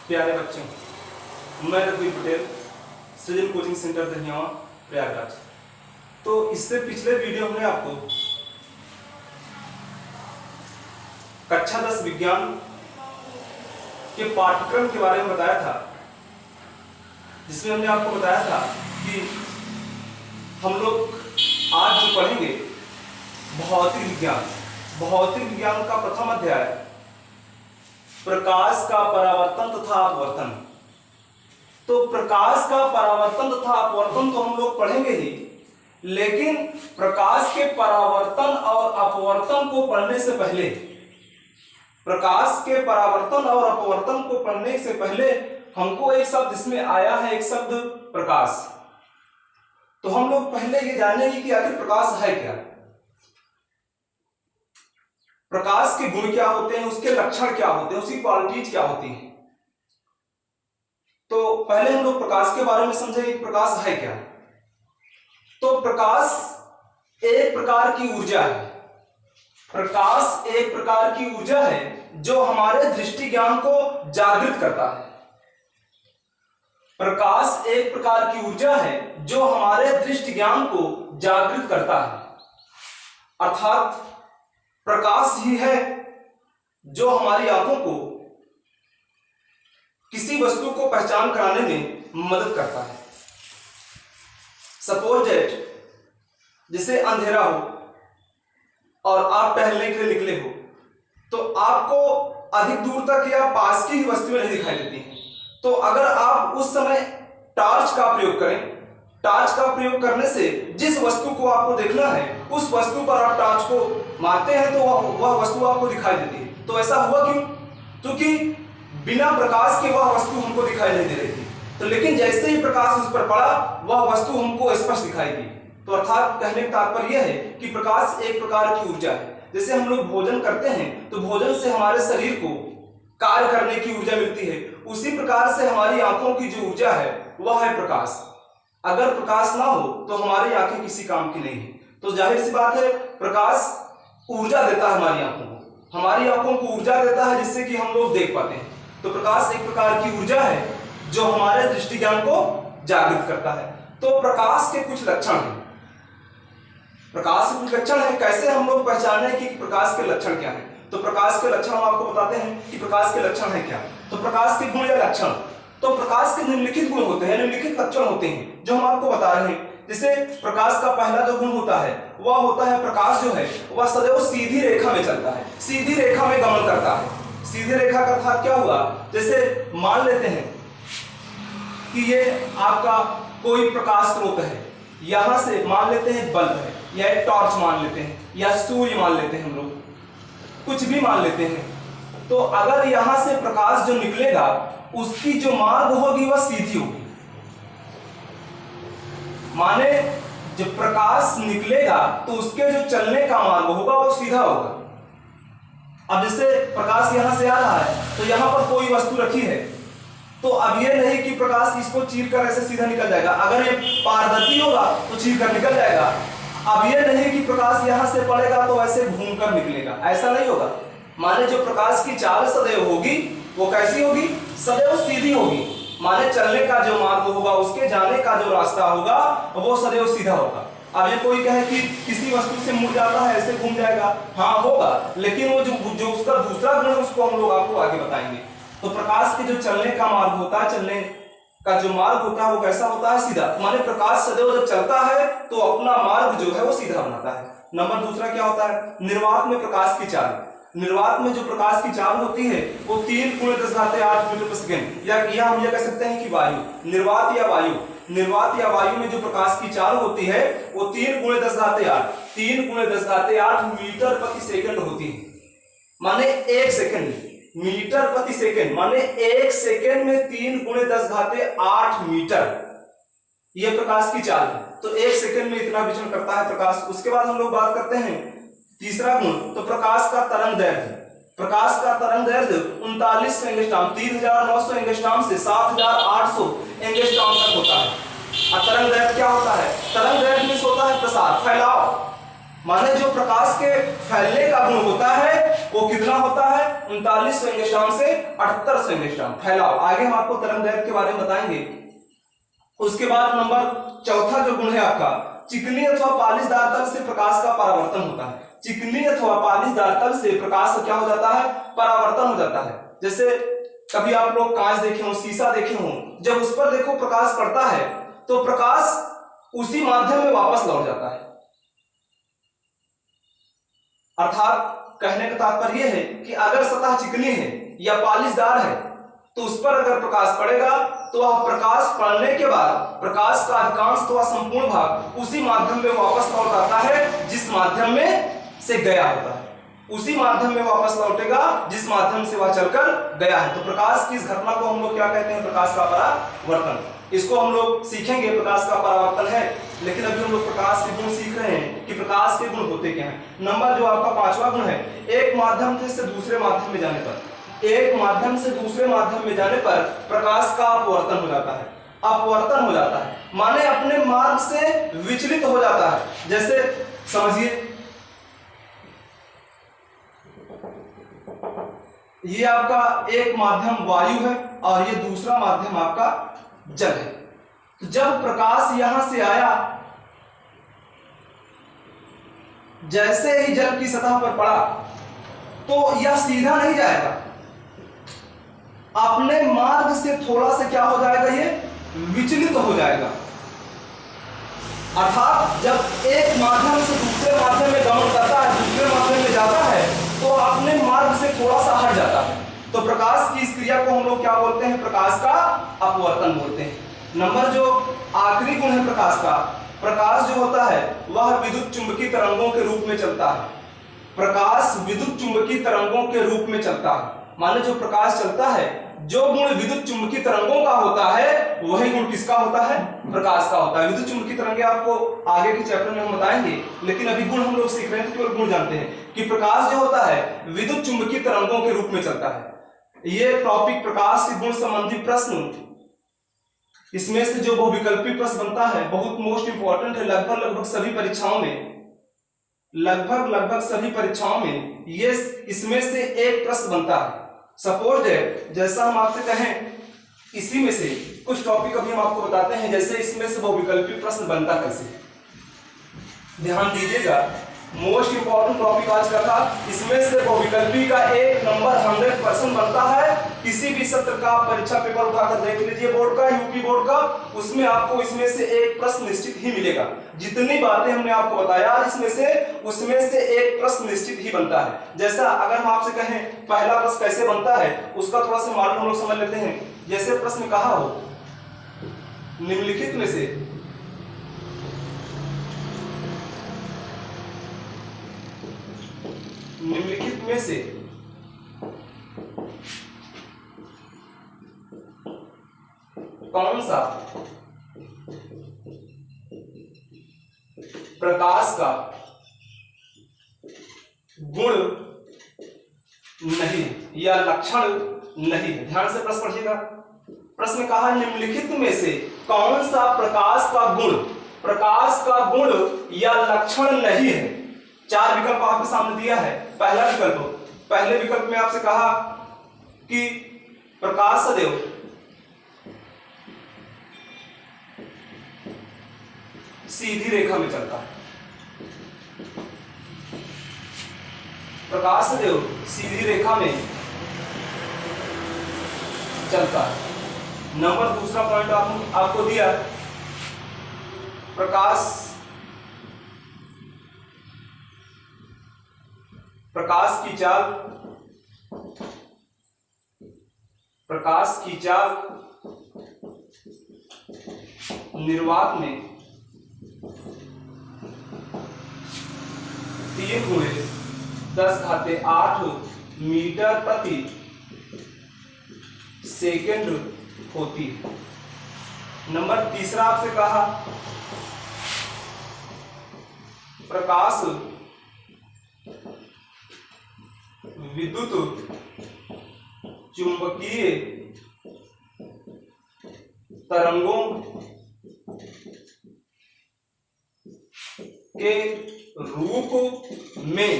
प्यारे बच्चों, मैं रघुवीर पटेल, सृजन कोचिंग सेंटर दहियावा प्रयागराज। तो इससे पिछले वीडियो में आपको कक्षा 10 विज्ञान के पाठ्यक्रम के बारे में बताया था, जिसमें हमने आपको बताया था कि हम लोग आज जो पढ़ेंगे भौतिक विज्ञान। भौतिक विज्ञान का प्रथम अध्याय प्रकाश का परावर्तन तथा अपवर्तन। तो प्रकाश का परावर्तन तथा अपवर्तन तो हम लोग पढ़ेंगे ही, लेकिन प्रकाश के परावर्तन और अपवर्तन को पढ़ने से पहले, प्रकाश के परावर्तन और अपवर्तन को पढ़ने से पहले हमको एक शब्द इसमें आया है, एक शब्द प्रकाश। तो हम लोग पहले ये जानेंगे कि आखिर प्रकाश है क्या, प्रकाश के गुण क्या होते हैं, उसके लक्षण क्या होते हैं, उसकी क्वालिटीज क्या होती हैं। तो पहले हम लोग प्रकाश के बारे में समझेंगे कि प्रकाश है क्या। तो प्रकाश एक प्रकार की ऊर्जा है। प्रकाश एक प्रकार की ऊर्जा है जो हमारे दृष्टि ज्ञान को जागृत करता है। प्रकाश एक प्रकार की ऊर्जा है जो हमारे दृष्टि ज्ञान को जागृत करता है, अर्थात प्रकाश ही है जो हमारी आंखों को किसी वस्तु को पहचान कराने में मदद करता है। सपोज दैट जैसे अंधेरा हो और आप टहलने के लिए निकले हो, तो आपको अधिक दूर तक या पास की ही वस्तुएं नहीं दिखाई देती हैं। तो अगर आप उस समय टॉर्च का प्रयोग करें, टॉर्च का प्रयोग करने से जिस वस्तु को आपको देखना है उस वस्तु पर आप टॉर्च को मारते हैं तो वह वस्तु आपको दिखाई देती है। तो ऐसा हुआ क्यों? क्योंकि बिना प्रकाश के वह वस्तु हमको दिखाई नहीं दे रही थी, तो लेकिन जैसे ही प्रकाश उस पर पड़ा वह वस्तु हमको स्पष्ट दिखाई दी। तो अर्थात कहने का तात्पर्य यह है कि प्रकाश एक प्रकार की ऊर्जा है। जैसे हम लोग भोजन करते हैं तो भोजन से हमारे शरीर को कार्य करने की ऊर्जा मिलती है, उसी प्रकार से हमारी आंखों की जो ऊर्जा है वह है प्रकाश। अगर प्रकाश ना हो तो हमारी आंखें किसी काम की नहीं है। तो जाहिर सी बात है, प्रकाश ऊर्जा देता है हमारी आंखों को, हमारी आंखों को ऊर्जा देता है जिससे कि हम लोग देख पाते हैं। तो प्रकाश एक प्रकार की ऊर्जा है जो हमारे दृष्टि ज्ञान को जागृत करता है। तो प्रकाश के कुछ लक्षण हैं। प्रकाश के कुछ लक्षण है, कैसे हम लोग पहचाने कि प्रकाश के लक्षण क्या है। तो प्रकाश के लक्षण हम आपको बताते हैं कि प्रकाश के लक्षण है क्या। तो प्रकाश के गुण या लक्षण, तो प्रकाश के निम्नलिखित गुण होते हैं, निम्नलिखित लक्षण होते हैं जो हम आपको बता रहे हैं। जैसे प्रकाश का पहला जो गुण होता है वह होता है, प्रकाश जो है वह सदैव सीधी रेखा में चलता है, सीधी रेखा में गमन करता है। सीधी रेखा का अर्थात क्या हुआ? जैसे मान लेते हैं कि ये आपका कोई प्रकाश स्रोत है, यहां से मान लेते हैं बल्ब है या एक टॉर्च मान लेते हैं या सूर्य मान लेते हैं, हम लोग कुछ भी मान लेते हैं। तो अगर यहां से प्रकाश जो निकलेगा उसकी जो मार्ग होगी वह सीधी होगी, माने जब प्रकाश निकलेगा तो उसके जो चलने का मार्ग होगा वो सीधा होगा। अब जैसे प्रकाश यहां से आ रहा है तो यहां पर कोई वस्तु रखी है, तो अब ये नहीं कि प्रकाश इसको चीर कर ऐसे सीधा निकल जाएगा। अगर ये पारदर्शी होगा तो चीर कर निकल जाएगा। अब ये नहीं कि प्रकाश यहां से पड़ेगा तो ऐसे घूमकर निकलेगा, ऐसा नहीं होगा। माने जो प्रकाश की चाल सदैव होगी वो कैसी होगी? सदैव सीधी होगी। माने चलने का जो मार्ग होगा, उसके जाने का जो रास्ता होगा वो सदैव सीधा होगा। अब ये कोई कहे कि किसी वस्तु से मुड़ जाता है ऐसे घूम जाएगा, हाँ होगा, लेकिन वो जो उसका दूसरा गुण है उसको हम लोग आपको आगे बताएंगे। तो प्रकाश के जो चलने का मार्ग होता है, चलने का जो मार्ग होता है वो कैसा होता है? सीधा। माने प्रकाश सदैव जब चलता है तो अपना मार्ग जो है वो सीधा बनाता है। नंबर दूसरा क्या होता है? निर्वात में प्रकाश की चाल। निर्वात में जो प्रकाश की चाल होती है वो 3 × 10⁸ मीटर पर सेकेंड, या हम ये कह सकते हैं कि वायु, निर्वात या वायु, निर्वात या वायु में जो प्रकाश की चाल होती है वो 3 × 10⁸ मीटर प्रति सेकंड होती है। माने 1 सेकंड, मीटर प्रति सेकंड, माने 1 सेकंड में 3 × 10⁸ मीटर ये प्रकाश की चाल है। तो 1 सेकंड में इतना विचरण करता है प्रकाश। उसके बाद हम लोग बात करते हैं तीसरा गुण, तो प्रकाश का तरंग दैर्ध्य। प्रकाश का तरंग दैर्ध्य 39 एंगस्ट्रॉम, 3900 एंगस्ट्रॉम से 7800 एंगस्ट्रॉम तक होता है। और तरंग दैर्ध्य क्या होता है? तरंग दैर्ध्य में होता है प्रसार, फैलाव। माने जो प्रकाश के फैलने का गुण होता है वो कितना होता है? 39 एंगस्ट्रॉम से 78 एंगस्ट्रॉम फैलाव। आगे हम आपको तरंग दैर्घ्य के बारे में बताएंगे। उसके बाद नंबर चौथा जो गुण है आपका, चिकनी अथवा पालिशदार तल से प्रकाश का परावर्तन होता है। चिकनी अथवा पालिशदार तल से प्रकाश का क्या हो जाता है, परावर्तन हो जाता है। जैसे कभी आप लोग कांच देखे हो, शीशा देखे हो, जब उस पर देखो प्रकाश पड़ता है तो प्रकाश उसी माध्यम में वापस लौट जाता है। अर्थात कहने का तात्पर्य यह है कि अगर सतह चिकनी है या पालिशदार है तो उस पर अगर प्रकाश पड़ेगा तो वह प्रकाश पड़ने के बाद प्रकाश का अधिकांश तो संपूर्ण भाग उसी माध्यम में वापस लौट आता है जिस माध्यम में से गया होता है। उसी माध्यम में वापस लौटेगा जिस माध्यम से वह चलकर गया है। तो प्रकाश की इस घटना को हम लोग क्या कहते हैं, प्रकाश का परावर्तन। इसको हम लोग सीखेंगे, प्रकाश का परावर्तन है। लेकिन अभी हम लोग प्रकाश के गुण सीख रहे हैं कि प्रकाश के गुण होते क्या हैं। नंबर जो आपका पांचवा गुण है, एक माध्यम से दूसरे माध्यम में जाने पर, एक माध्यम से दूसरे माध्यम में जाने पर प्रकाश का अपवर्तन हो जाता है। अपवर्तन हो जाता है माने अपने मार्ग से विचलित हो जाता है। जैसे समझिए ये आपका एक माध्यम वायु है और ये दूसरा माध्यम आपका जल है। तो जब प्रकाश यहां से आया, जैसे ही जल की सतह पर पड़ा तो यह सीधा नहीं जाएगा, अपने मार्ग से थोड़ा सा क्या हो जाएगा, ये विचलित हो जाएगा। अर्थात जब एक माध्यम से दूसरे माध्यम में गमन करता है, दूसरे माध्यम में जाता है तो अपने मार्ग से थोड़ा सा हट जाता है। तो प्रकाश की इस क्रिया को हम लोग क्या बोलते हैं, प्रकाश का अपवर्तन बोलते हैं। नंबर जो आखिरी गुण है प्रकाश का, प्रकाश जो होता है वह विद्युत चुंबकीय तरंगों के रूप में चलता है। प्रकाश विद्युत चुंबकीय तरंगों के रूप में चलता है। माने जो प्रकाश चलता है, जो गुण विद्युत चुंबकीय तरंगों का होता है वही गुण किसका होता है, प्रकाश का होता है। विद्युत चुंबकीय तरंगें आपको आगे के चैप्टर में हम बताएंगे, लेकिन अभी गुण हम लोग सीख रहे हैं तो केवल गुण जानते हैं कि प्रकाश जो होता है विद्युत चुंबकीय तरंगों के रूप में चलता है। ये टॉपिक प्रकाश के गुण संबंधी प्रश्न, इसमें से जो बहुविकल्पी प्रश्न बनता है बहुत मोस्ट इंपॉर्टेंट है। लगभग सभी परीक्षाओं में, लगभग सभी परीक्षाओं में ये इसमें से एक प्रश्न बनता है। सपोज जैसा हम आपसे कहें, इसी में से कुछ टॉपिक अभी हम आपको बताते हैं, जैसे इसमें से बहुविकल्पी प्रश्न बनता कैसे, ध्यान दीजिएगा। मोस्ट इंपॉर्टेंट टॉपिक आज का था, इसमें से बहुविकल्पी का एक नंबर 100% बनता है। किसी भी सत्र का परीक्षा पेपर उठाकर देख लीजिए, बोर्ड का, यूपी बोर्ड का, उसमें आपको इसमें से एक प्रश्न निश्चित ही मिलेगा। जितनी बातें हमने आपको बताया इसमें से, उसमें से एक प्रश्न निश्चित ही बनता है। जैसा अगर हम आपसे कहें पहला प्रश्न कैसे बनता है, उसका थोड़ा सा मालूम हम लोग समझ लेते हैं। जैसे प्रश्न कहा हो, निम्नलिखित में से कौन सा प्रकाश का गुण नहीं या लक्षण नहीं है। ध्यान से प्रश्न पढ़िएगा। प्रश्न कहा निम्नलिखित में से कौन सा प्रकाश का गुण या लक्षण नहीं है। चार विकल्प आपके सामने दिया है। पहला विकल्प, पहले विकल्प में आपसे कहा कि प्रकाश सदैव सीधी रेखा में चलता है। प्रकाश सदैव सीधी रेखा में चलता है। नंबर दूसरा पॉइंट आपको दिया, प्रकाश की चाल निर्वात में 3×10⁸ मीटर प्रति सेकेंड होती है। नंबर तीसरा आपसे कहा प्रकाश विद्युत चुंबकीय तरंगों के रूप में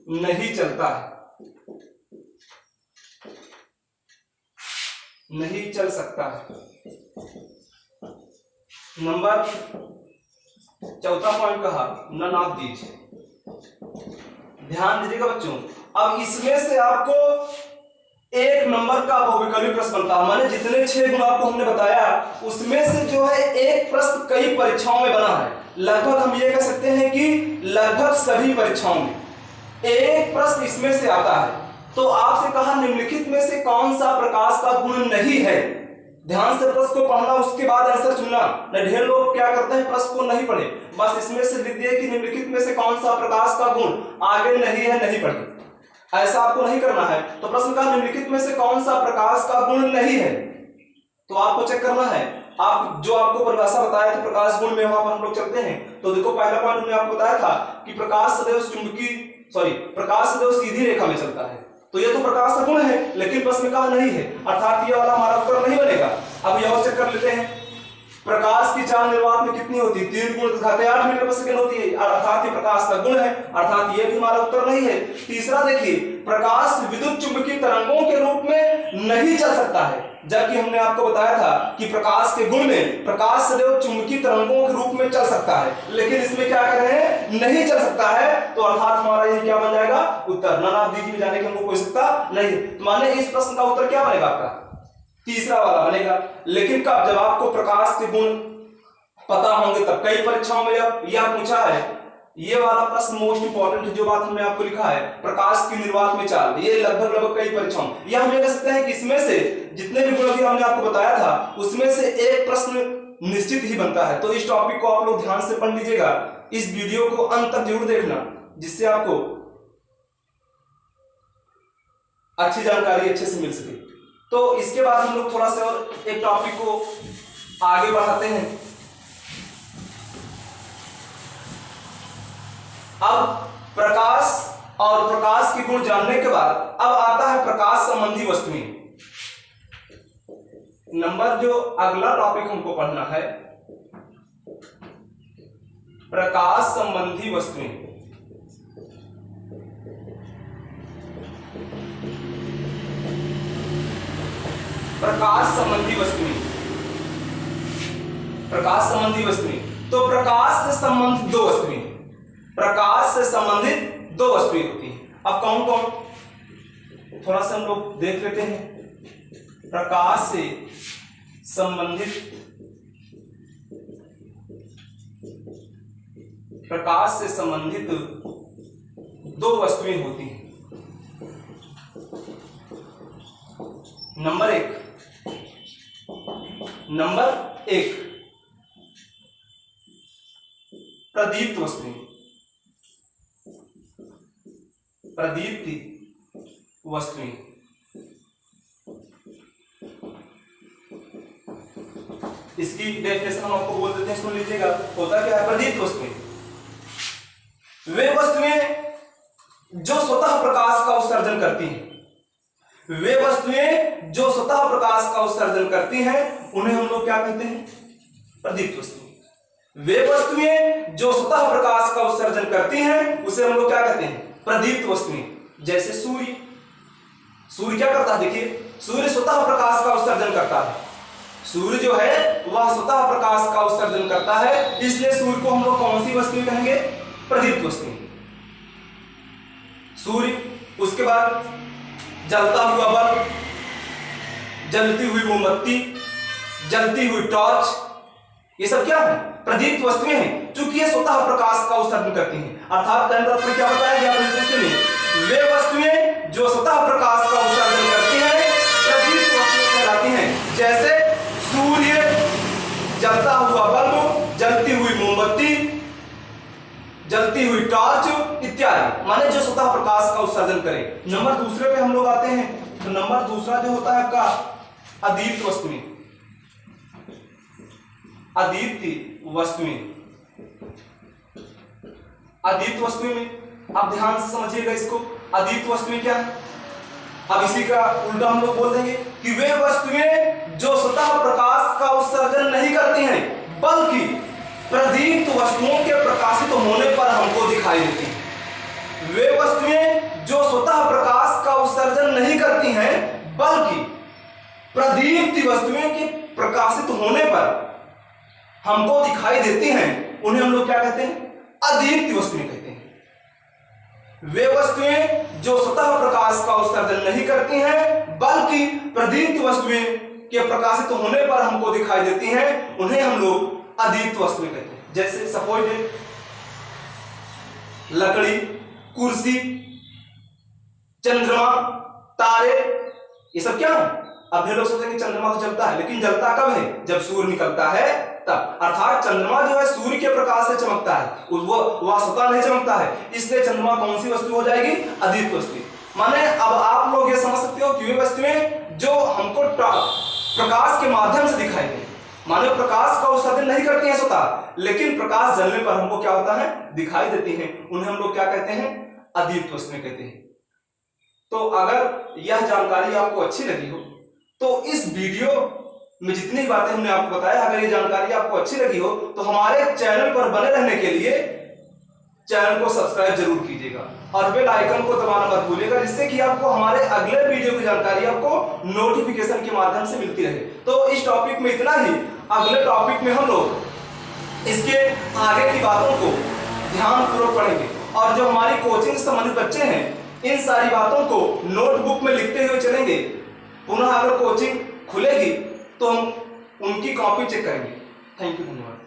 नहीं चलता है, नहीं चल सकता है। नंबर चौथा पॉइंट कहा नन ऑफ दीज। ध्यान दीजिएगा बच्चों, अब इसमें से आपको एक नंबर का बहुविकल्पी प्रश्न बनता है। माने जितने 6 गुण आपको हमने बताया उसमें से जो है एक प्रश्न कई परीक्षाओं में बना है। लगभग हम ये कह सकते हैं कि लगभग सभी परीक्षाओं में एक प्रश्न इसमें से आता है। तो आपसे कहा निम्नलिखित में से कौन सा प्रकाश का गुण नहीं है। ध्यान से प्रश्न को पढ़ना, उसके बाद आंसर चुनना। न ढेर लोग क्या करते हैं, प्रश्न को नहीं पढ़े, बस इसमें से लिख दिए कि निम्नलिखित में से कौन सा प्रकाश का गुण आगे नहीं है, नहीं पढ़े। ऐसा आपको नहीं करना है। तो प्रश्न का निम्नलिखित में से कौन सा प्रकाश का गुण नहीं है, तो आपको चेक करना है। आप जो आपको परिभाषा बताया था प्रकाश गुण में, वहां पर हम लोग चलते हैं। तो देखो पहला पॉइंट हमने आपको बताया था कि प्रकाश सदैव सीधी रेखा में चलता है। तो ये तो प्रकाश का गुण है, लेकिन प्रश्न में कहा नहीं है, अर्थात ये वाला हमारा उत्तर नहीं बनेगा। अब ये और चेक कर लेते हैं, प्रकाश की चाल निर्वात में कितनी होती है, 3 गुण 8 मीटर पर सेकंड होती है, अर्थात ये प्रकाश का गुण है, अर्थात ये भी हमारा उत्तर नहीं है। तीसरा देखिए, प्रकाश विद्युत चुंबकीय तरंगों के रूप में नहीं चल सकता है, जबकि हमने आपको बताया था कि प्रकाश के गुण में प्रकाश सदैव चुंबकीय तरंगों के रूप में चल सकता है, लेकिन इसमें क्या कर रहे हैं, नहीं चल सकता है। तो अर्थात हमारा ये क्या बन जाएगा, उत्तर। नन ऑफ दीज में जाने की हमको कोई सकता नहीं। तो माने इस प्रश्न का उत्तर क्या बनेगा आपका, तीसरा वाला बनेगा। लेकिन कब, जब आपको प्रकाश के गुण पता होंगे तब। कई परीक्षाओं में यह पूछा है, ये वाला प्रश्न मोस्ट इंपॉर्टेंट, जो बात हमने आपको लिखा है प्रकाश की निर्वात में चाल, ये लगभग कई परीक्षाओं यह हम ये कह सकते हैं कि इसमें से जितने भी गुण हमने आपको बताया था उसमें से एक प्रश्न निश्चित ही बनता है। तो इस टॉपिक को आप लोग ध्यान से पढ़ लीजिएगा, इस वीडियो को अंत तक जरूर देखना, जिससे आपको अच्छी जानकारी अच्छे से मिल सके। तो इसके बाद हम लोग थोड़ा सा और एक टॉपिक को आगे बढ़ाते हैं। अब प्रकाश और प्रकाश के गुण जानने के बाद अब आता है प्रकाश संबंधी वस्तुएं। नंबर जो अगला टॉपिक हमको पढ़ना है, प्रकाश संबंधी वस्तुएं। प्रकाश संबंधी वस्तुएं, प्रकाश संबंधी वस्तुएं। तो प्रकाश से संबंधित 2 वस्तुएं, प्रकाश से संबंधित 2 वस्तुएं होती हैं। अब कौन कौन, थोड़ा सा हम लोग देख लेते हैं। प्रकाश से संबंधित, प्रकाश से संबंधित 2 वस्तुएं होती हैं। नंबर 1 प्रदीप्त वस्तुएं, प्रदीप्ति वस्तुएं। इसकी डेफिनेशन हम आपको बोल देते हैं, सुन लीजिएगा। होता क्या है, प्रदीप्त वस्तुएं वे वस्तुएं जो स्वतः प्रकाश का उत्सर्जन करती हैं, वे वस्तुएं जो स्वतः प्रकाश का उत्सर्जन करती हैं उन्हें हम लोग क्या कहते हैं, प्रदीप्त वस्तुएं। वे वस्तुएं जो स्वतः प्रकाश का उत्सर्जन करती हैं उसे हम लोग क्या कहते हैं, प्रदीप्त वस्तुएं। जैसे सूर्य, सूर्य क्या करता है, देखिए सूर्य स्वतः प्रकाश का उत्सर्जन करता है। सूर्य जो है वह स्वतः प्रकाश का उत्सर्जन करता है, इसलिए सूर्य को हम लोग कौन सी वस्तुएं कहेंगे, प्रदीप्त वस्तुएं। सूर्य, उसके बाद जलता हुआ बल्ब, जलती हुई मोमबत्ती, जलती हुई टॉर्च, ये सब क्या है, प्रदीप्त वस्तुएं हैं, क्योंकि ये स्वतः प्रकाश का उत्सर्जन करती हैं। अर्थात क्या बताया गया वे वस्तुएं जो स्वतः प्रकाश का उत्सर्जन करती हैं प्रदीप्त वस्तुएं कहलाती हैं। जैसे सूर्य, जलता हुआ बल्ब, जलती हुई मोमबत्ती, जलती हुई टॉर्च इत्यादि, माने जो स्वतः प्रकाश का उत्सर्जन करें। नंबर दूसरे पे हम लोग आते हैं। तो नंबर दूसरा जो होता है आपका अदीप्त वस्तुएं, अदीप्त वस्तुएं। अदीप्त वस्तुएं में आप ध्यान से समझिएगा इसको, अदीप्त वस्तुएं क्या है। अब इसी का उल्टा हम लोग बोल देंगे कि वे वस्तुएं जो स्वतः प्रकाश का उत्सर्जन नहीं करती हैं बल्कि प्रदीप्त वस्तुओं के प्रकाशित होने पर हमको दिखाई देती हैं। वे वस्तुएं बल्कि प्रदीप्ति वस्तुएं के प्रकाशित होने पर हमको दिखाई देती हैं, उन्हें हम लोग क्या कहते हैं? अदीप्ति वस्तुएं कहते हैं। वे वस्तुएं जो स्वतः प्रकाश का उत्सर्जन नहीं करती हैं, बल्कि प्रदीप्ति वस्तुएं के प्रकाशित होने पर हमको दिखाई देती हैं, उन्हें हम लोग अदीप्ति वस्तुएं कहते हैं। जैसे सपोज लकड़ी, कुर्सी, चंद्रमा, तारे, ये सब क्या है? अब लोग सोचेंगे चंद्रमा तो जलता है, लेकिन जलता कब है? जब सूर्य निकलता है तब। अर्थात चंद्रमा जो है सूर्य के प्रकाश से चमकता है, वह स्वतः नहीं चमकता है, इसलिए चंद्रमा कौन सी वस्तु हो जाएगी? अदीप्ति वस्तु। माने अब आप लोग ये समझ सकते हो कि वे वस्तुएं जो हमको प्रकाश के माध्यम से दिखाई दे, माने प्रकाश का उत्सर्जन नहीं करती हैं स्वतः, लेकिन प्रकाश जलने पर हमको क्या होता है? दिखाई देती हैं, उन्हें हम लोग क्या कहते हैं? अदीप्ति वस्तुएं कहते हैं। तो अगर यह जानकारी आपको अच्छी लगी हो तो इस वीडियो में जितनी बातें हमने आपको बताया, अगर ये जानकारी आपको अच्छी लगी हो तो हमारे चैनल पर बने रहने के लिए चैनल को सब्सक्राइब जरूर कीजिएगा और बेल आइकन को दबाना मत भूलिएगा, जिससे कि आपको हमारे अगले वीडियो की जानकारी आपको नोटिफिकेशन के माध्यम से मिलती रहे। तो इस टॉपिक में इतना ही। अगले टॉपिक में हम लोग इसके आगे की बातों को ध्यानपूर्वक पढ़ेंगे और जो हमारी कोचिंग से संबंधित बच्चे हैं, इन सारी बातों को नोटबुक में लिखते हुए चलेंगे। पुनः अगर कोचिंग खुलेगी तो हम उनकी कॉपी चेक करेंगे। थैंक यू, धन्यवाद।